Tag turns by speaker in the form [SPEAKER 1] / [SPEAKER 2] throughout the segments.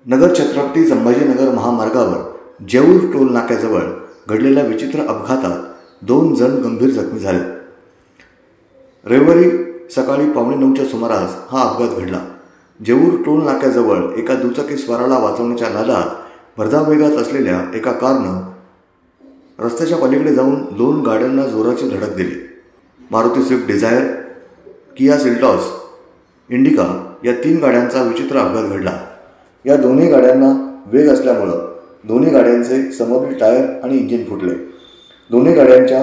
[SPEAKER 1] नगर छत्रपती संभाजीनगर महामार्गावर जेऊर टोल नाक्याजवळ घडलेल्या विचित्र अपघातात 2 जण गंभीर जखमी झाले. रविवारी सकाळी 8:45च्या सुमारास हा अपघात घडला. जेऊर टोल नाक्याजवळ एका दुचाकीस्वाराला वाचवण्याच्या नादात भरधाव वेगात असलेल्या एका कारनं रस्त्याच्या पलीकडे जाऊन 2 गाड्यांना जोराची धडक दिली. Maruti Swift Dzire, Kia Seltos, Indica या 3 गाड्यांचा विचित्र अपघात घडला. या दोन्ही गाड्यांना वेग असल्यामुळं दोन्ही गाड्यांचे समोरील टायर आणि इंजिन फुटले. दोन्ही गाड्यांच्या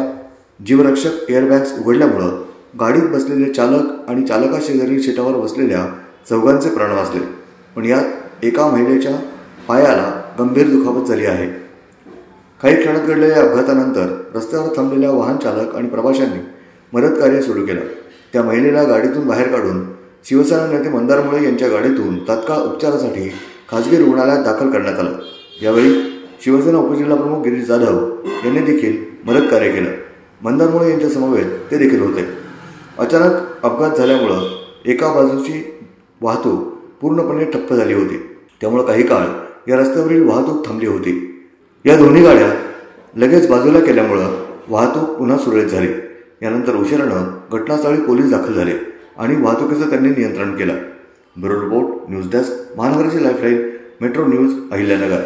[SPEAKER 1] जीवरक्षक एअरबॅग्स उघडल्यामुळं गाडीत बसलेले चालक आणि चालकाशेजारील सीटावर बसलेल्या चौघांचे प्राण वाचले. पण यात एका महिलेच्या पायाला गंभीर दुखापत झाली आहे. काही क्षणात घडलेल्या अपघातानंतर रस्त्यावर थांबलेल्या वाहन चालक आणि प्रवाशांनी मदतकार्य सुरू केलं. त्या महिलेला गाडीतून बाहेर काढून शिवसेना नेते मंदार मुळे यांच्या गाडीतून तात्काळ उपचारासाठी खासगी रुग्णालयात दाखल करण्यात आलं. यावेळी शिवसेना उपजिल्हाप्रमुख गिरीश जाधव यांनी देखील मदतकार्य केलं. मंदार मुळे यांच्या समवेत ते देखील होते. अचानक अपघात झाल्यामुळं एका बाजूची वाहतूक पूर्णपणे ठप्प झाली होती. त्यामुळे काही काळ या रस्त्यावरील वाहतूक थांबली होती. या दोन्ही गाड्या लगेच बाजूला केल्यामुळं वाहतूक पुन्हा सुरळीत झाली. यानंतर उशिरानं घटनास्थळी पोलीस दाखल झाले आणि वाहतुकीचं त्यांनी नियंत्रण केलं. ब्युरो रिपोर्ट, न्यूज डेस्क, महानगराची लाईफलाईन, मेट्रो न्यूज, अहिल्यानगर.